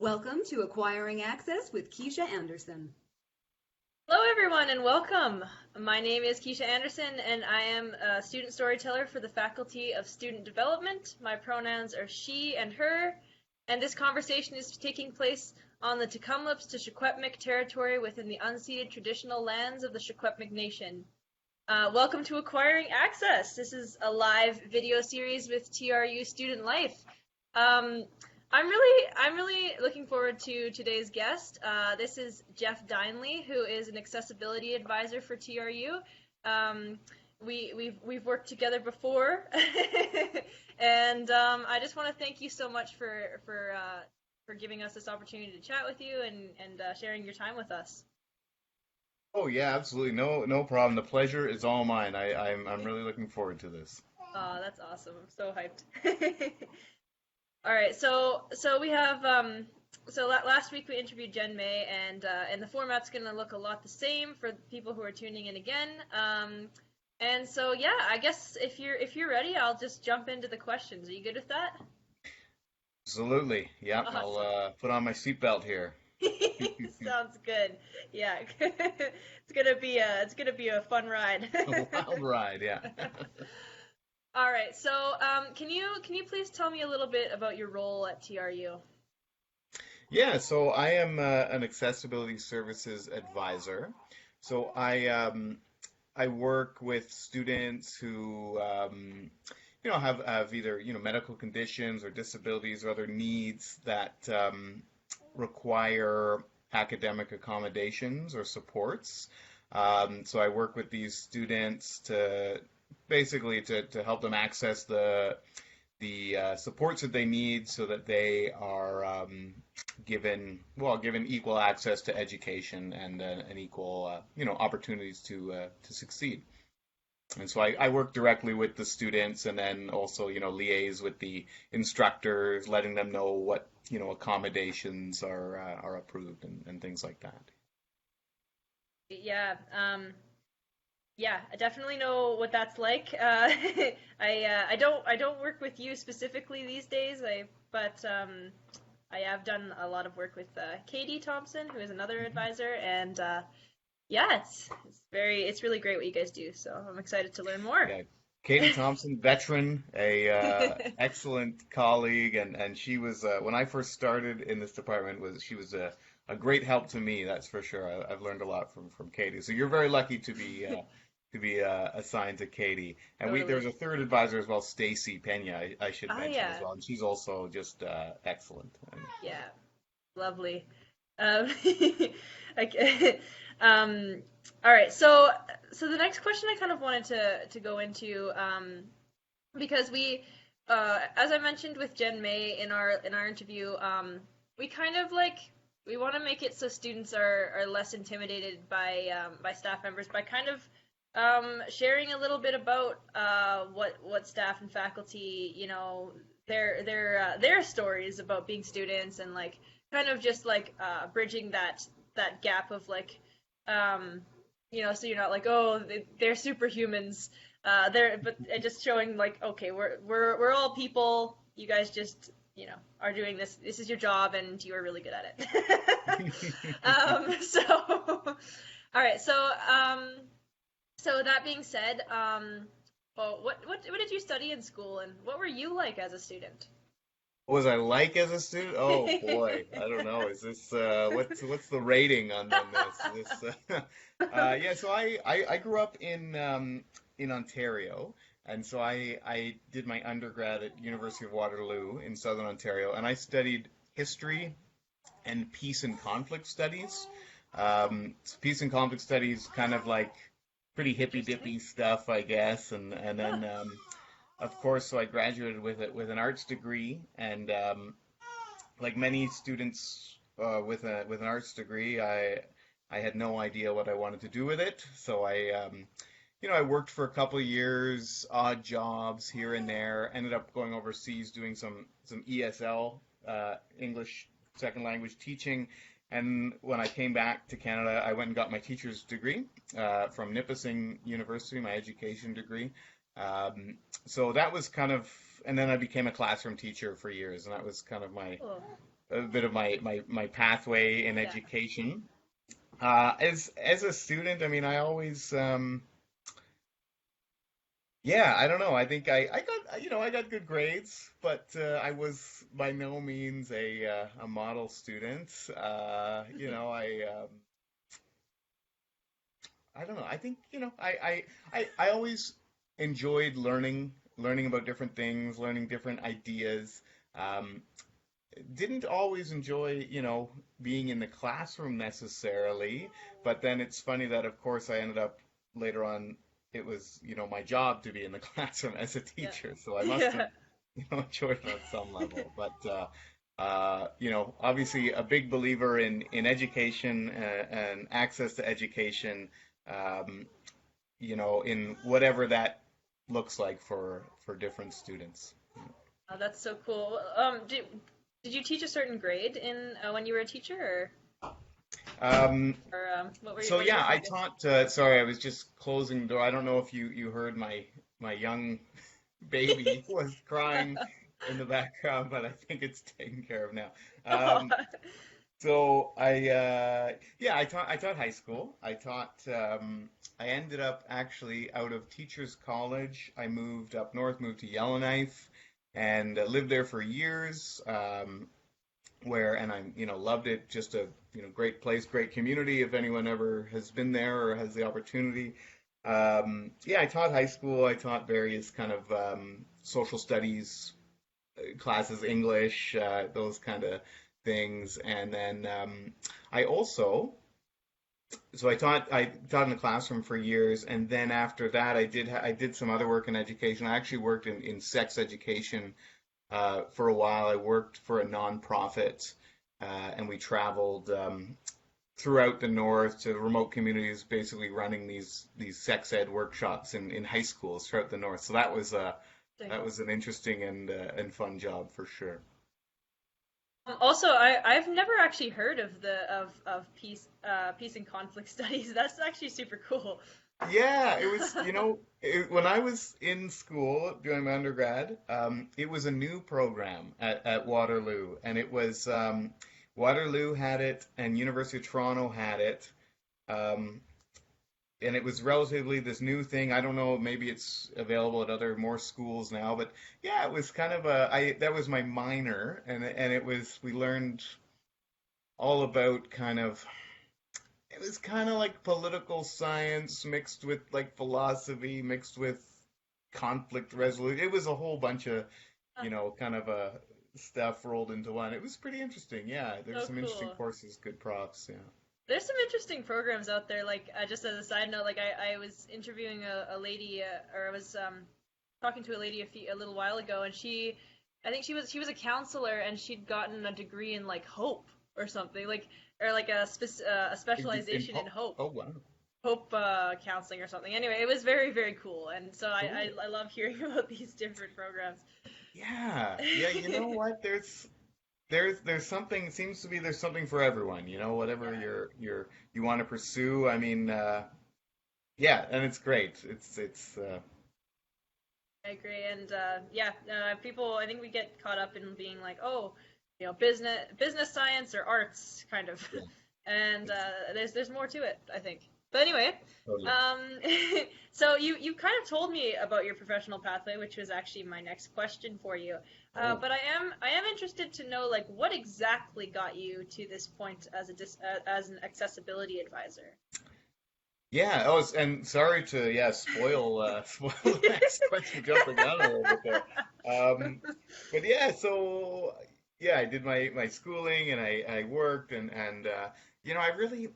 Welcome to Acquiring Access with Keisha Anderson. Hello, everyone, and welcome. My name is Keisha Anderson, and I am a student storyteller for the Faculty of Student Development. My pronouns are she and her, and this conversation is taking place on the Tecumlipse to Secwepemc territory within the unceded traditional lands of the Secwepemc Nation. Welcome to Acquiring Access. This is a live video series with TRU Student Life. I'm really looking forward to today's guest. This is Jeff Dineley, who is an accessibility advisor for TRU. We've worked together before, and I just want to thank you so much for giving us this opportunity to chat with you and sharing your time with us. Oh yeah, absolutely. No problem. The pleasure is all mine. I'm really looking forward to this. Oh, that's awesome. I'm so hyped. All right, so we have last week we interviewed Jen May, and the format's gonna look a lot the same for people who are tuning in again. And so yeah, I guess if you're ready, I'll just jump into the questions. Are you good with that? Absolutely. Yep. Awesome. I'll put on my seatbelt here. Sounds good. Yeah, it's gonna be a fun ride. A wild ride, yeah. All right, so can you please tell me a little bit about your role at TRU? Yeah, so I am an accessibility services advisor. So I work with students who have either medical conditions or disabilities or other needs that require academic accommodations or supports. So I work with these students to basically to help them access the supports that they need so that they are given equal access to education and equal opportunities to succeed. And so I work directly with the students and then also liaise with the instructors, letting them know what accommodations are approved and things like that. Yeah, yeah, I definitely know what that's like. I don't work with you specifically these days. But I have done a lot of work with Katie Thompson, who is another advisor, and yeah, it's really great what you guys do. So I'm excited to learn more. Yeah, Katie Thompson, veteran, a excellent colleague, and she was when I first started in this department she was a great help to me. That's for sure. I've learned a lot from Katie. So you're very lucky to be assigned to Katie. And there was Totally. a third advisor as well, Stacy Pena. I should Ah, mention as yeah, well, and she's also just excellent. And, yeah, lovely. Um, okay. All right. So the next question I kind of wanted to go into, because as I mentioned with Jen May in our interview, we kind of we want to make it so students are less intimidated by staff members by kind of sharing a little bit about what staff and faculty, their stories about being students and kind of just bridging that gap of so you're not like, oh, they're superhumans, but just showing okay, we're all people. You guys just are doing this. This is your job, and you are really good at it. So all right, so that being said, well, what did you study in school, and what were you like as a student? what was I like as a student? Oh boy, I don't know. Is this what's the rating on this? Yeah, so I grew up in Ontario, and so I did my undergrad at University of Waterloo in Southern Ontario, and I studied history and peace and conflict studies. So peace and conflict studies, kind of like pretty hippy Interesting. dippy stuff, I guess, and Huh. then of course, so I graduated with an arts degree, and like many students with an arts degree, I had no idea what I wanted to do with it. So I worked for a couple of years, odd jobs here and there. Ended up going overseas doing some ESL, English second language teaching. And when I came back to Canada, I went and got my teacher's degree from Nipissing University, my education degree. So that was kind of, and then I became a classroom teacher for years, and that was kind of my Cool. a bit of my pathway in Yeah. education. As a student, I mean, I always yeah, I don't know. I think I got I got good grades, but I was by no means a model student. I don't know. I think I always enjoyed learning about different things, learning different ideas. Um, didn't always enjoy, being in the classroom necessarily, but then it's funny that, of course, I ended up later on, it was, my job to be in the classroom as a Yeah. teacher, so I must have, Yeah. enjoyed it on some level. But, obviously a big believer in education and access to education, um, in whatever that looks like for different students. Oh, that's so cool. Did you teach a certain grade in when you were a teacher, Um, or So what was yeah, your I focus? taught. Sorry, I was just closing the door. I don't know if you heard my young baby was crying in the background, but I think it's taken care of now. Oh, So yeah, I taught high school. I ended up actually out of teachers college. I moved up north, moved to Yellowknife, and lived there for years. And I loved it. Just a great place, great community. If anyone ever has been there or has the opportunity, yeah, I taught high school. I taught various kind of social studies classes, English, those kind of things, and then I also. So I taught in the classroom for years, and then after that, I did some other work in education. I actually worked in sex education for a while. I worked for a nonprofit, and we traveled throughout the north to remote communities, basically running these sex ed workshops in high schools throughout the north. So that was an interesting and fun job for sure. Also, I've never actually heard of peace and conflict studies. That's actually super cool. Yeah, it was, when I was in school doing my undergrad, it was a new program at Waterloo, and it was Waterloo had it, and University of Toronto had it, um, and it was relatively this new thing. I don't know, maybe it's available at other more schools now, but yeah, it was kind of that was my minor, and we learned all about it was kind of like political science mixed with like philosophy, mixed with conflict resolution. It was a whole bunch of, Uh, kind of stuff rolled into one. It was pretty interesting. Yeah, there's So some interesting cool. courses, good profs. Yeah. There's some interesting programs out there. Like just as a side note, like I was interviewing a lady, or I was talking to a lady a little while ago, and I think she was a counselor, and she'd gotten a degree in like hope or something, like or like a specialization in hope. Oh wow, Hope counseling or something. Anyway, it was very, very cool, and so cool. I love hearing about these different programs. Yeah, yeah. You know what? There's something. Seems to be there's something for everyone. Whatever Yeah, you want to pursue. I mean, yeah, and it's great. It's I agree, and yeah, people. I think we get caught up in being like, oh, business science or arts, kind of, yeah, and it's there's more to it, I think. But anyway, totally. um, so you kind of told me about your professional pathway, which was actually my next question for you. Oh. But I am interested to know like what exactly got you to this point as as an accessibility advisor. Yeah, and sorry to spoil spoil the next question, jumping on a little bit there. But yeah, so yeah, I did my schooling and I worked and I really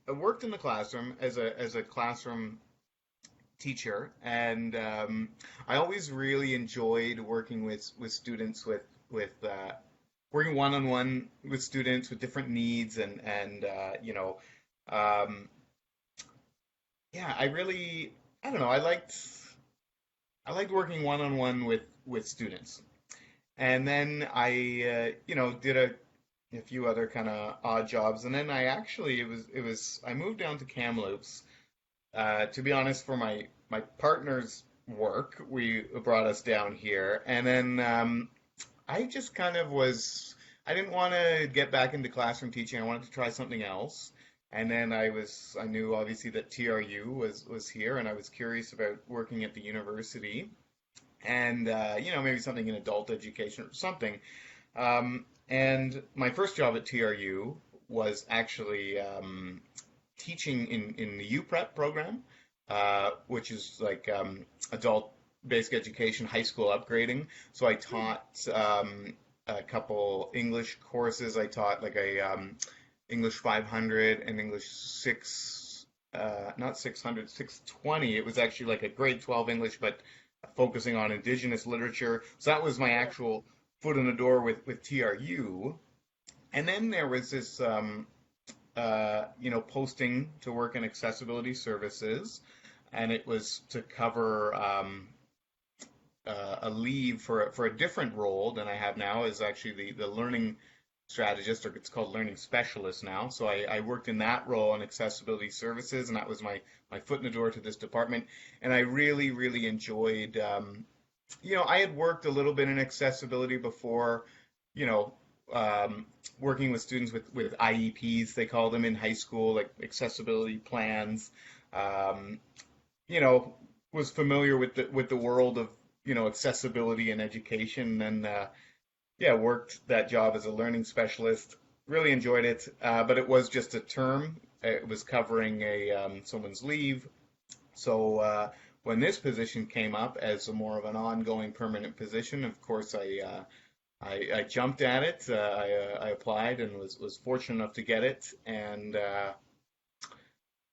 I worked in the classroom as a classroom teacher, and I always really enjoyed working with students with working one on one with students with different needs and um, yeah, I don't know, I liked working one on one with students. And then I did a few other kind of odd jobs, and then I moved down to Kamloops. To be honest, for my partner's work, we brought us down here, and then I just kind of was I didn't want to get back into classroom teaching. I wanted to try something else. And then I knew obviously that TRU was here, and I was curious about working at the university, and maybe something in adult education or something. And my first job at TRU was actually teaching in the UPrep program, which is like adult basic education, high school upgrading. So I taught a couple English courses. I taught like a English 500 and English 6, not 600, 620. It was actually like a grade 12 English, but focusing on Indigenous literature. So that was my actual foot in the door with TRU. And then there was this, posting to work in accessibility services, and it was to cover a leave for a different role than I have now, is actually the learning strategist, or it's called learning specialist now. So I worked in that role in accessibility services, and that was my foot in the door to this department. And I really, really enjoyed, I had worked a little bit in accessibility before, you know, working with students with IEPs, they call them in high school, like accessibility plans. Um, you know, was familiar with the world of, accessibility and education, and yeah, worked that job as a learning specialist. Really enjoyed it, but it was just a term. It was covering a someone's leave. So when this position came up as a more of an ongoing permanent position, of course I jumped at it. I applied and was fortunate enough to get it, and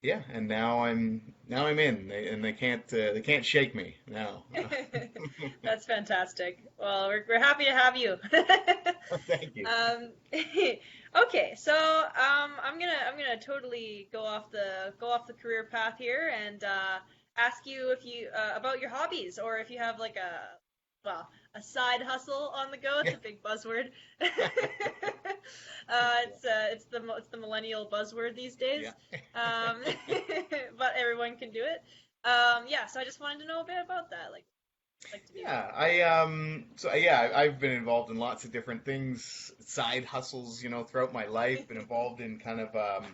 yeah, and now I'm in, and they can't shake me now. That's fantastic. Well, we're happy to have you. Thank you. Um, okay, so I'm gonna totally go off the career path here and ask you if you about your hobbies, or if you have like a side hustle on the go. It's a big buzzword. It's the millennial buzzword these days. Yeah. Um, but everyone can do it. Yeah, so I just wanted to know a bit about that, like to do. Yeah, I've been involved in lots of different things, side hustles, throughout my life. Been involved in kind of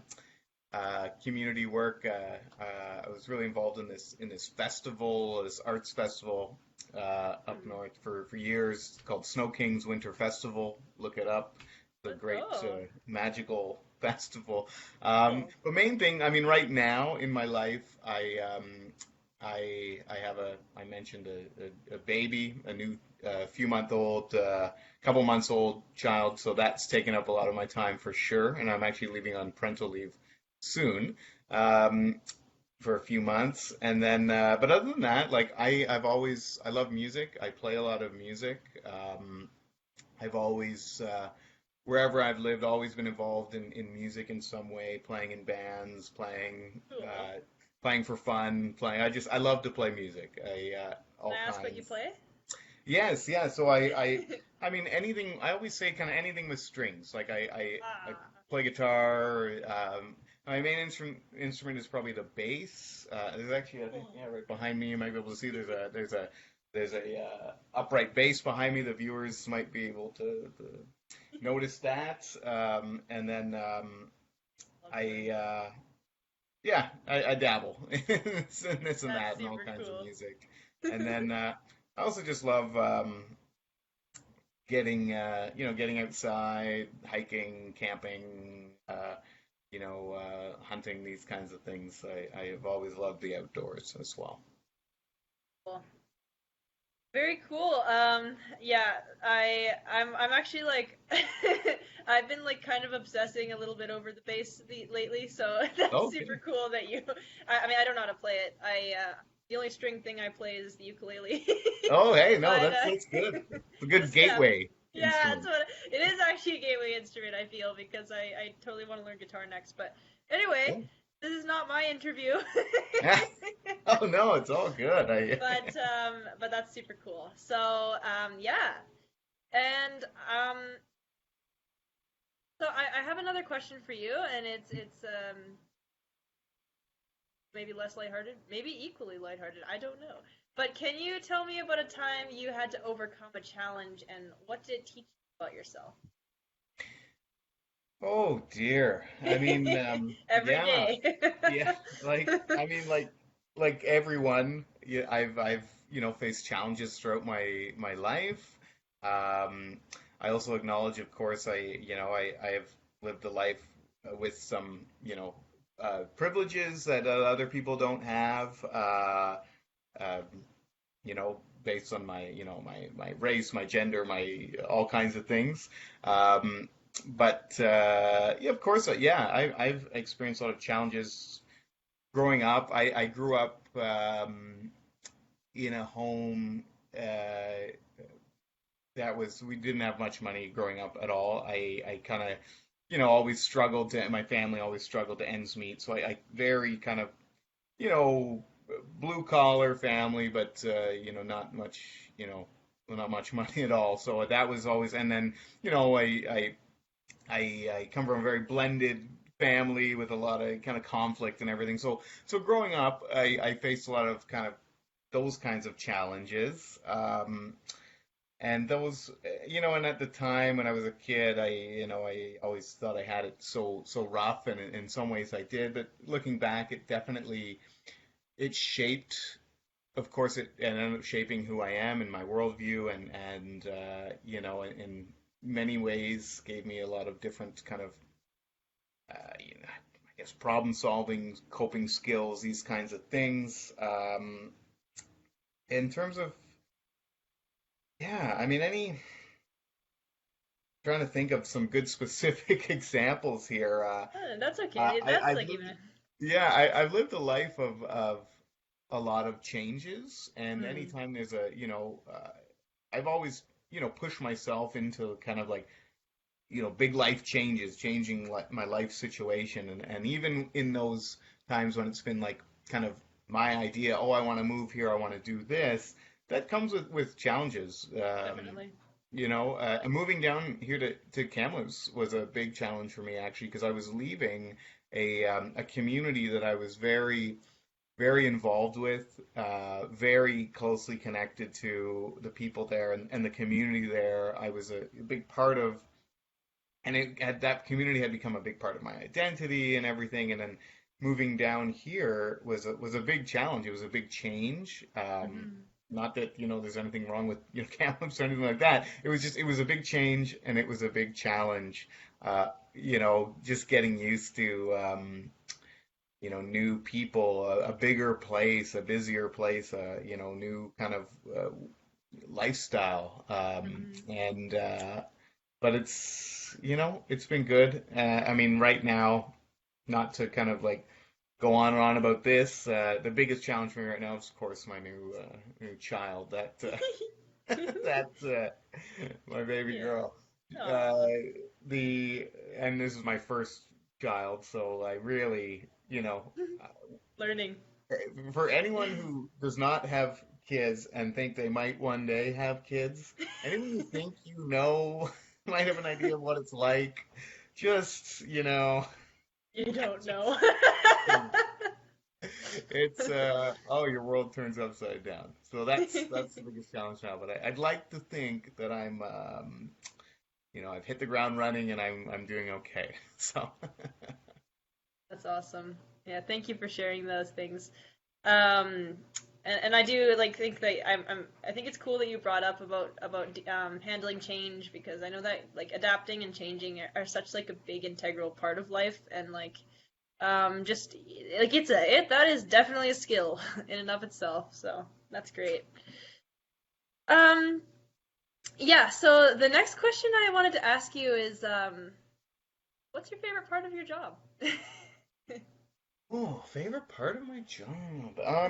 community work. I was really involved in this festival, this arts festival up north for years, called Snow Kings Winter Festival. Look it up. It's a great Oh, magical festival. cool. But main thing, I mean, right now in my life, I have I mentioned a baby, a new couple months old child, so that's taken up a lot of my time for sure, and I'm actually leaving on parental leave soon, for a few months, and then but other than that, like I love music. I play a lot of music. I've always wherever I've lived, always been involved in music in some way, playing in bands, Cool. playing for fun, playing. I love to play music. Can All I ask what you kinds. play? Yes, yeah. So I mean anything. I always say kind of anything with strings. Like I Ah, play guitar. My main instrument is probably the bass. There's actually, I think, cool. yeah, right behind me. You might be able to see there's a upright bass behind me. The viewers might be able to notice that. And then Love I drums. I dabble in this and That's that and all super kinds of cool. music. And then I also just love getting outside, hiking, camping, hunting, these kinds of things. I have always loved the outdoors as well. Cool. Very cool. Yeah, I'm actually like I've been like kind of obsessing a little bit over the bass lately, so that's Okay. super cool that you. I mean, I don't know how to play it. The only string thing I play is the ukulele. Oh, hey, no, But that's good. It's a good just yeah, gateway yeah, that's instrument. what it is. Actually a gateway instrument, I feel, because I totally want to learn guitar next. But anyway, Cool. this is not my interview. Oh no, it's all good. But that's super cool. So yeah, and so I have another question for you, and it's maybe less lighthearted, maybe equally lighthearted. I don't know. But can you tell me about a time you had to overcome a challenge, and what did it teach you about yourself? Oh dear. I mean, Every yeah, day. yeah. Like everyone, yeah, I've faced challenges throughout my life. Um, I also acknowledge, of course, I have lived a life with some privileges that other people don't have. Um, Based on my race, my gender, my all kinds of things. But yeah, of course, yeah, I've experienced a lot of challenges growing up. I grew up in a home that was we didn't have much money growing up at all. I kind of always struggled to my family always struggled to ends meet. So I very kind of you know, blue collar family, but not much, not much money at all. So that was always, and then I come from a very blended family with a lot of kind of conflict and everything. So growing up, I faced a lot of kind of those kinds of challenges. And those, and at the time when I was a kid, I always thought I had it so rough, and in some ways I did. But looking back, it shaped, of course, it ended up shaping who I am and my worldview, and in many ways gave me a lot of different kind of, I guess, problem solving, coping skills, these kinds of things. In terms of, yeah, I mean, trying to think of some good specific examples here. That's Uh, okay. I, That's I've like lived, even. yeah, I've lived a life of a lot of changes, and Mm, anytime there's I've always, pushed myself into kind of like, big life changes, changing my life situation. And even in those times when it's been like kind of my idea, oh, I want to move here, I want to do this, that comes with challenges. definitely. And moving down here to Kamloops was a big challenge for me actually, because I was leaving a community that I was very very involved with, very closely connected to the people there and the community there. I was a big part of, and that community had become a big part of my identity and everything. And then moving down here was a big challenge. It was a big change. Hmm. Not that there's anything wrong with camps or anything like that. It was a big change and it was a big challenge. Just getting used to new people, a bigger place, a busier place, new kind of lifestyle. Hmm. And but it's been good. I mean, right now, not to kind of like go on and on about this. The biggest challenge for me right now is, of course, my new child. That's my baby Yeah. girl. Uh, Aw. the and this is my first child, so I really, Learning. for anyone who does not have kids and think they might one day have kids, anyone who think might have an idea of what it's like, just, You don't know. it's your world turns upside down. So that's the biggest challenge now. But I'd like to think that I'm I've hit the ground running and I'm doing okay. So That's awesome. Yeah, thank you for sharing those things. Um, and I do like think that I think it's cool that you brought up about handling change, because I know that like adapting and changing are such like a big integral part of life, and like just like that is definitely a skill in and of itself. So that's great. Um, yeah. So the next question I wanted to ask you is what's your favorite part of your job? oh, favorite part of my job. I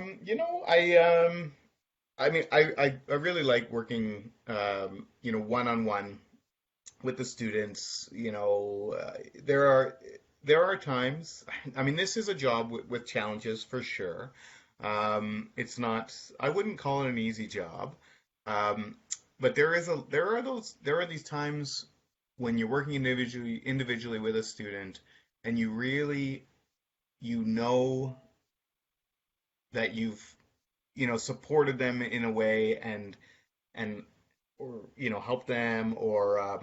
mean, I really like working, one on one with the students. There are times. I mean, this is a job with challenges for sure. It's not. I wouldn't call it an easy job. Um, but there are these times when you're working individually with a student, and you really know that you've supported them in a way and or help them or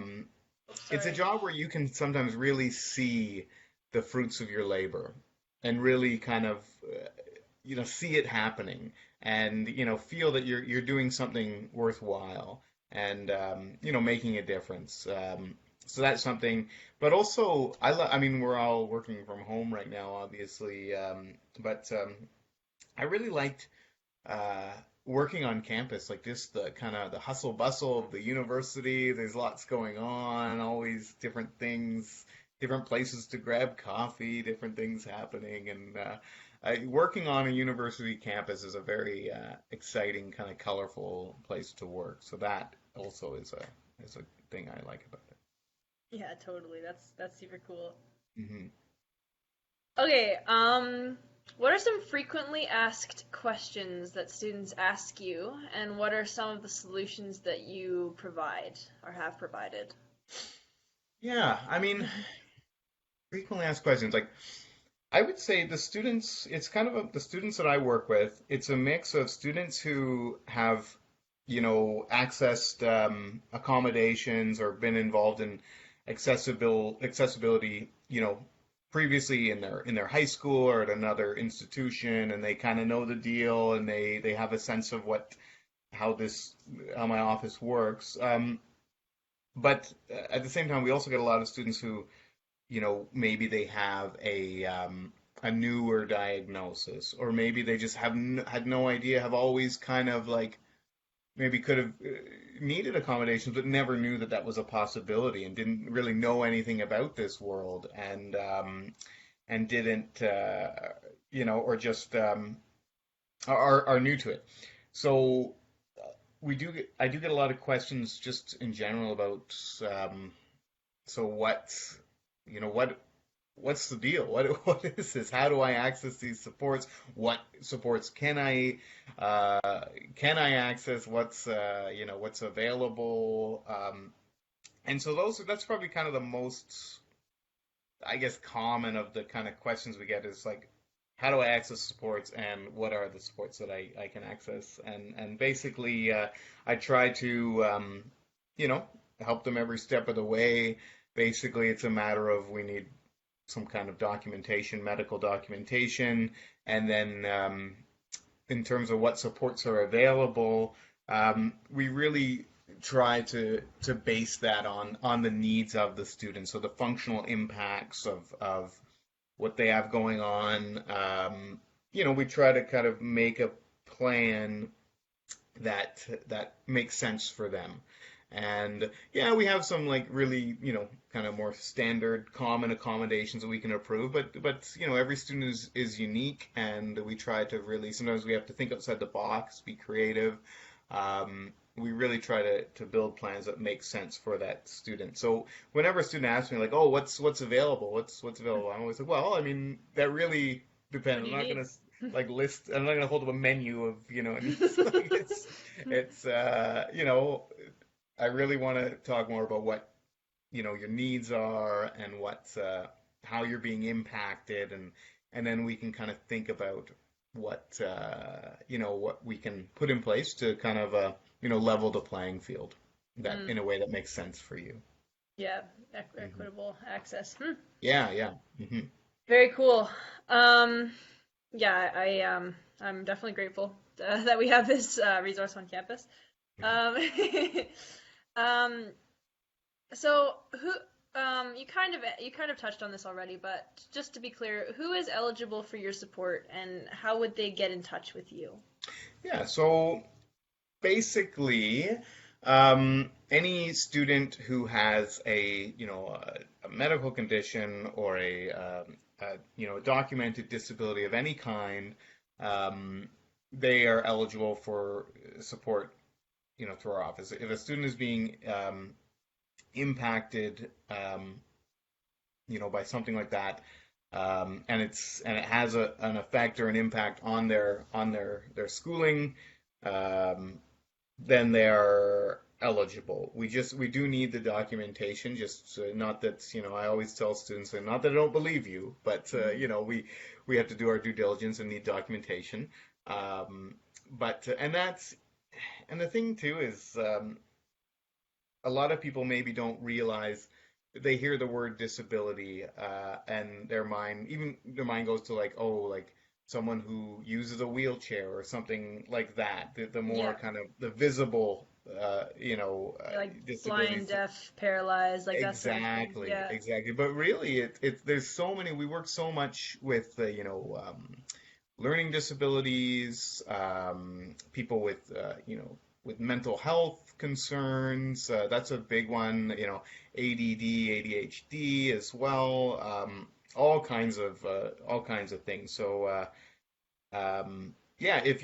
it's a Sorry. job where you can sometimes really see the fruits of your labor and really kind of see it happening and feel that you're doing something worthwhile and making a difference. So that's something. But also, I mean, we're all working from home right now, obviously. But I really liked uh, working on campus, like just the kind of the hustle bustle of the university. There's lots going on, always different things, different places to grab coffee, different things happening, and working on a university campus is a very exciting, kind of colorful place to work. So that also is a thing I like about it. Yeah, totally. That's super cool. Hmm. Okay, what are some frequently asked questions that students ask you, and what are some of the solutions that you provide or have provided? Yeah, I mean, frequently asked questions. Like I would say it's kind of the students that I work with, it's a mix of students who have, accessed accommodations or been involved in accessibility, previously in their high school or at another institution, and they kind of know the deal and they have a sense of how this how my office works. But at the same time, we also get a lot of students who maybe they have a newer diagnosis, or maybe they just had no idea, have always kind of like maybe could have needed accommodations, but never knew that that was a possibility and didn't really know anything about this world and didn't, or just are new to it. So I do get a lot of questions just in general about so what's the deal? What is this? How do I access these supports? What supports can I access? What's available? And so that's probably kind of the most, I guess, common of the kind of questions we get is like, how do I access supports and what are the supports that I can access? And basically, I try to, you know, help them every step of the way. Basically, it's a matter of we need some kind of documentation, medical documentation, and then in terms of what supports are available, we really try to base that on the needs of the student, so the functional impacts of what they have going on. We try to kind of make a plan that makes sense for them. And yeah, we have some like really, kind of more standard common accommodations that we can approve, but every student is unique and we try to really sometimes we have to think outside the box, be creative. We really try to build plans that make sense for that student. So whenever a student asks me like, "Oh, what's available? What's available?" I'm always like, "Well, I mean, that really What depends. do I'm you not need? gonna like list. I'm not gonna hold up a menu of and it's like it's I really want to talk more about what your needs are and how you're being impacted, and then we can kind of think about what we can put in place to kind of level the playing field that Mm, in a way that makes sense for you. yeah, Hmm. equitable access. Hmm. Yeah, yeah. Very cool. Um, yeah, I'm definitely grateful that we have this resource on campus. Um, um, so who you kind of touched on this already, but just to be clear, who is eligible for your support and how would they get in touch with you? Yeah, so basically, any student who has a medical condition or a documented disability of any kind, they are eligible for support, through our office. If a student is being impacted, by something like that, and it has an effect or an impact on their schooling, um, then they are eligible. We do need the documentation. Just not that I always tell students, and not that I don't believe you, but Mhm. we have to do our due diligence and need documentation. But and the thing too is a lot of people maybe don't realize they hear the word disability, and their mind goes to like, oh, like someone who uses a wheelchair or something like that. The more Yeah. kind of the visible, Like blind, disabilities. deaf, paralyzed, like that sort of thing. Exactly, Yeah. exactly. But really, there's so many. We work so much with, learning disabilities, people with, with mental health concerns. That's a big one. ADD, ADHD as well. All kinds of things. So, yeah, if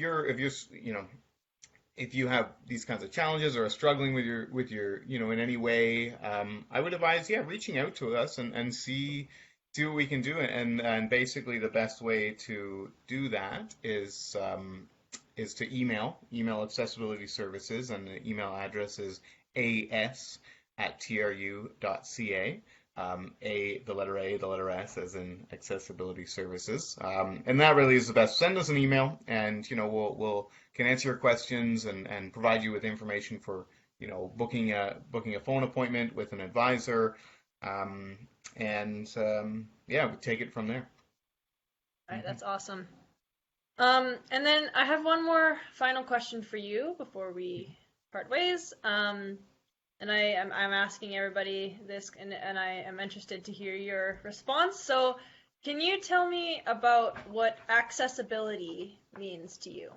you have these kinds of challenges or are struggling with your in any way, I would advise, yeah, reaching out to us and see what we can do. And basically the best way to do that is to email accessibility services, and the email address is as@tru.ca. The letter A, the letter S, as in accessibility services. And that really is the best. Send us an email, and we'll can answer your questions and provide you with information for booking a phone appointment with an advisor. Um, and yeah, we take it from there. All right, Hmm. that's awesome. And then I have one more final question for you before we part ways. And I'm asking everybody this, and I am interested to hear your response. So, can you tell me about what accessibility means to you?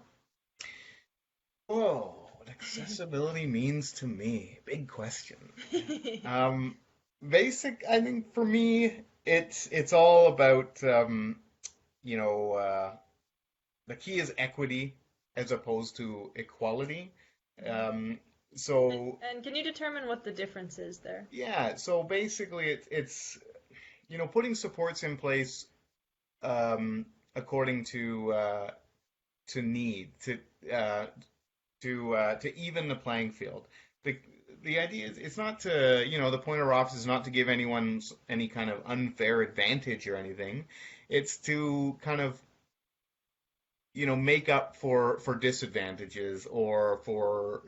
Whoa, what accessibility means to me? Big question. Um, I think for me, it's all about you know, the key is equity as opposed to equality. Um, so And can you determine what the difference is there? yeah, so basically it's putting supports in place, um, according to need uh, to even the playing field. The the idea is it's not to, the point of our office is not to give anyone any kind of unfair advantage or anything. It's to kind of, make up for disadvantages, or for,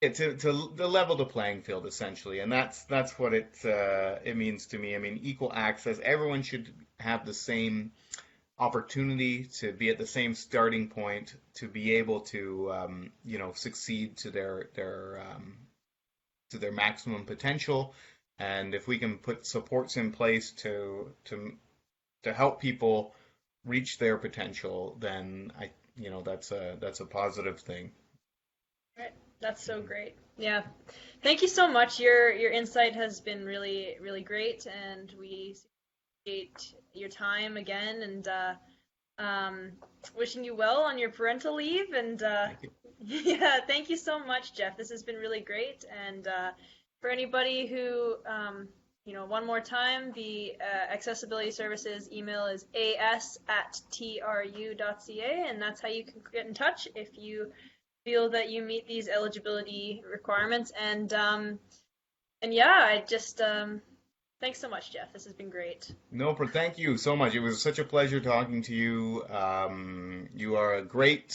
to level the playing field essentially. And that's what it means to me. I mean, equal access. Everyone should have the same opportunity to be at the same starting point to be able to, succeed to their maximum potential. And if we can put supports in place to help people reach their potential, then that's a positive thing. Right. That's so great. Yeah. Thank you so much. Your insight has been really, really great, and we appreciate your time again, and wishing you well on your parental leave. And Thank you. yeah, thank you so much, Jeff. This has been really great. And for anybody who, one more time, the accessibility services email is as@tru.ca, and that's how you can get in touch if you feel that you meet these eligibility requirements. And yeah, I just thanks so much, Jeff. This has been great. No, thank you so much. It was such a pleasure talking to you. You are a great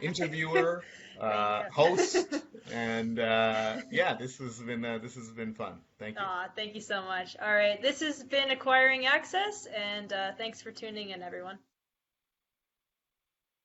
interviewer, Thank host, you. and yeah, this has been fun. Thank you. Aw, thank you so much. All right, this has been Acquiring Access, and thanks for tuning in, everyone.